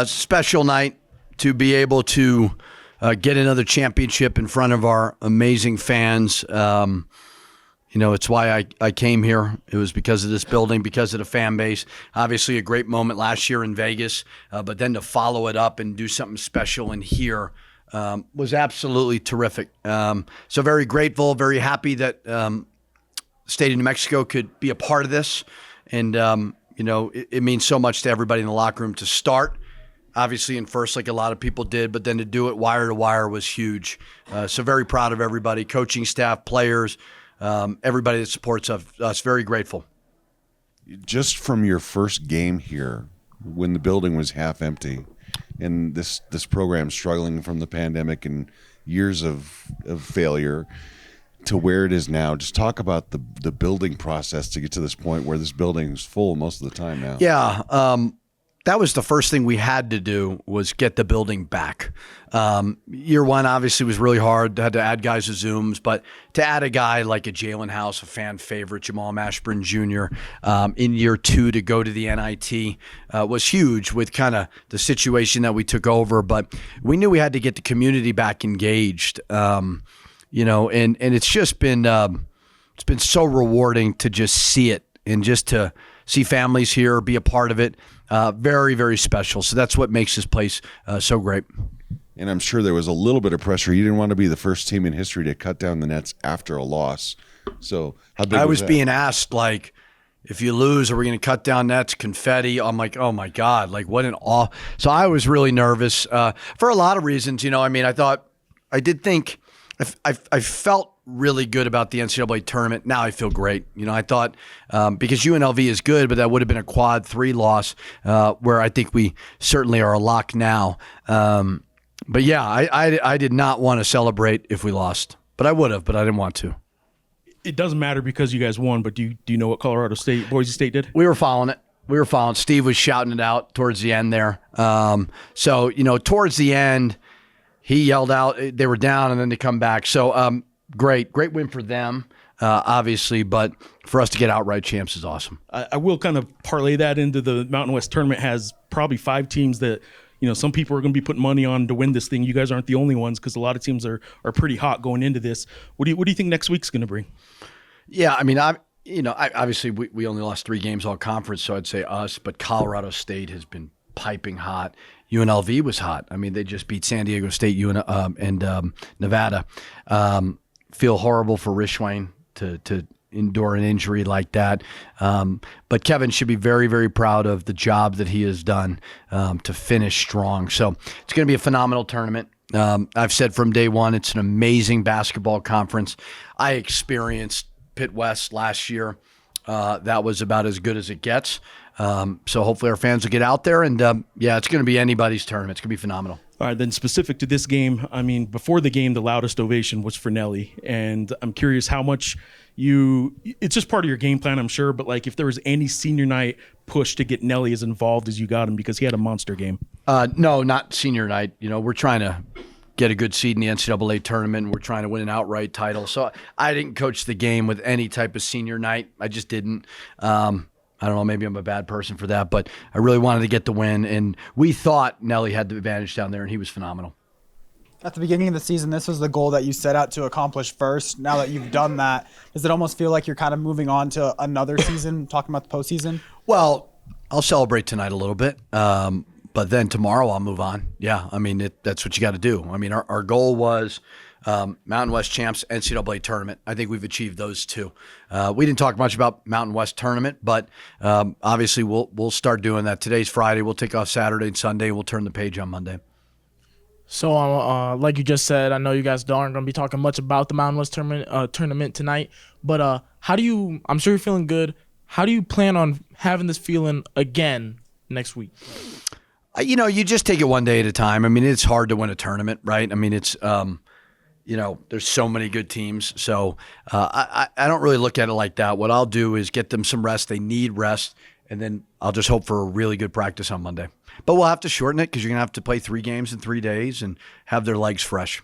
Special night to be able to get another championship in front of our amazing fans. It's why I came here. It was because of this building, because of the fan base. Obviously, a great moment last year in Vegas, but then to follow it up and do something special in here was absolutely terrific. So very grateful, very happy that State of New Mexico could be a part of this. And, it means so much to everybody in the locker room to start, obviously in first like a lot of people did, but then to do it wire to wire was huge. So very proud of everybody, coaching staff, players, everybody that supports us, very grateful. Just from your first game here, when the building was half empty, and this program struggling from the pandemic and years of failure to where it is now, just talk about the building process to get to this point where this building is full most of the time now. Yeah, that was the first thing we had to do was get the building back. Year one obviously was really hard. Had to add guys to Zooms, but to add a guy like a Jalen House, a fan favorite, Jamal Mashburn Jr., in year two to go to the NIT was huge with kind of the situation that we took over. But we knew we had to get the community back engaged, and it's just been so rewarding to just see it and just to see families here, be a part of it. Very, very special. So that's what makes this place so great. And I'm sure there was a little bit of pressure. You didn't want to be the first team in history to cut down the nets after a loss. So how big was that? Being asked, like, if you lose, are we going to cut down nets, confetti? I'm like, oh, my God, like what an awe. So I was really nervous for a lot of reasons. I felt really good about the NCAA tournament. Now I feel great. I thought because UNLV is good, but that would have been a quad 3 loss where I think we certainly are a lock now. But yeah, I did not want to celebrate if we lost, but I would have, but I didn't want to. It doesn't matter because you guys won, but do you know what Boise State did? We were following it. Steve was shouting it out towards the end there. So towards the end, he yelled out, they were down and then they come back. So great win for them, obviously, but for us to get outright champs is awesome. I will kind of parlay that into the Mountain West tournament. Has probably 5 teams that, some people are going to be putting money on to win this thing. You guys aren't the only ones because a lot of teams are pretty hot going into this. What do you think next week's going to bring? Yeah, I mean, obviously we only lost 3 games all conference, so I'd say us, but Colorado State has been piping hot. UNLV was hot. I mean, they just beat San Diego State and Nevada. Feel horrible for Rishwain to endure an injury like that. But Kevin should be very, very proud of the job that he has done to finish strong. So it's going to be a phenomenal tournament. I've said from day one, it's an amazing basketball conference. I experienced Pitt West last year. That was about as good as it gets. So hopefully our fans will get out there. And, it's going to be anybody's tournament. It's going to be phenomenal. All right, then specific to this game, I mean, before the game, the loudest ovation was for Nelly. And I'm curious how much it's just part of your game plan, I'm sure, but like if there was any senior night push to get Nelly as involved as you got him because he had a monster game. No, not senior night. We're trying to get a good seed in the NCAA tournament. We're trying to win an outright title. So I didn't coach the game with any type of senior night. I just didn't. I don't know, maybe I'm a bad person for that, but I really wanted to get the win, and we thought Nelly had the advantage down there, and he was phenomenal. At the beginning of the season, this was the goal that you set out to accomplish first. Now that you've done that, does it almost feel like you're kind of moving on to another season, talking about the postseason? Well, I'll celebrate tonight a little bit, but then tomorrow I'll move on. Yeah, I mean, that's what you got to do. I mean, our goal was Mountain West champs, NCAA tournament. I think we've achieved those 2. We didn't talk much about Mountain West tournament, but obviously we'll start doing that. Today's Friday. We'll take off Saturday and Sunday. We'll turn the page on Monday. So, like you just said, I know you guys aren't going to be talking much about the Mountain West tournament tonight, but I'm sure you're feeling good. How do you plan on having this feeling again next week? You just take it one day at a time. I mean, it's hard to win a tournament, right? I mean, it's there's so many good teams. So I don't really look at it like that. What I'll do is get them some rest. They need rest. And then I'll just hope for a really good practice on Monday. But we'll have to shorten it because you're going to have to play 3 games in 3 days and have their legs fresh.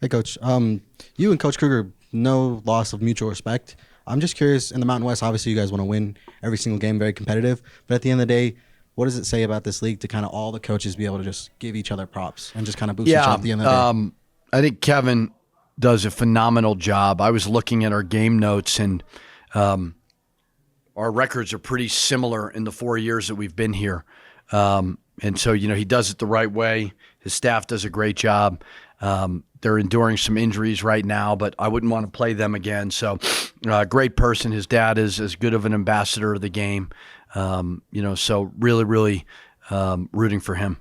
Hey, Coach. You and Coach Kruger, no loss of mutual respect. I'm just curious, in the Mountain West, obviously you guys want to win every single game, very competitive. But at the end of the day, What does it say about this league to kind of all the coaches be able to just give each other props and just kind of boost each other at the end of the day? I think Kevin does a phenomenal job. I was looking at our game notes, and our records are pretty similar in the 4 years that we've been here. And so, he does it the right way. His staff does a great job. They're enduring some injuries right now, but I wouldn't want to play them again. So, great person. His dad is as good of an ambassador of the game. So really, really rooting for him.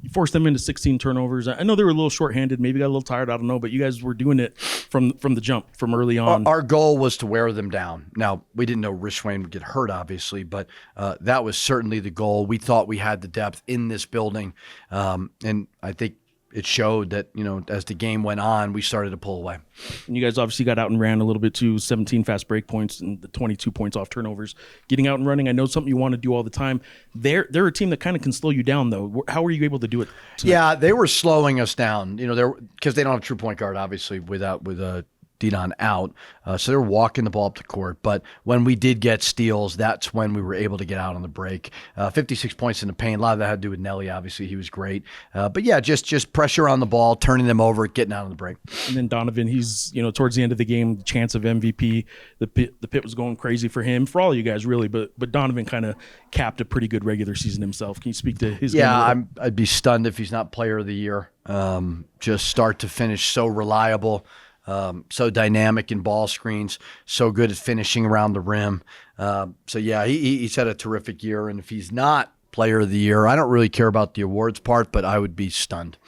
You forced them into 16 turnovers. I know they were a little shorthanded, maybe got a little tired, I don't know, but you guys were doing it from the jump, from early on. Our goal was to wear them down. Now, we didn't know Rich Wayne would get hurt, obviously, but that was certainly the goal. We thought we had the depth in this building, and I think it showed that, as the game went on, we started to pull away. And you guys obviously got out and ran a little bit too, 17 fast break points and the 22 points off turnovers. Getting out and running, I know something you want to do all the time. They're a team that kind of can slow you down, though. How were you able to do it tonight? Yeah, they were slowing us down, because they don't have a true point guard, obviously, with Didon out. So they were walking the ball up the court. But when we did get steals, that's when we were able to get out on the break. 56 points in the paint. A lot of that had to do with Nelly, obviously. He was great. But yeah, just pressure on the ball, turning them over, getting out on the break. And then Donovan, he's, towards the end of the game, chance of MVP. The pit was going crazy for him, for all you guys, really. But Donovan kind of capped a pretty good regular season himself. Can you speak to his game? Yeah, I'd be stunned if he's not player of the year. Just start to finish, so reliable. So dynamic in ball screens, so good at finishing around the rim. So yeah, he's had a terrific year. And if he's not player of the year, I don't really care about the awards part, but I would be stunned.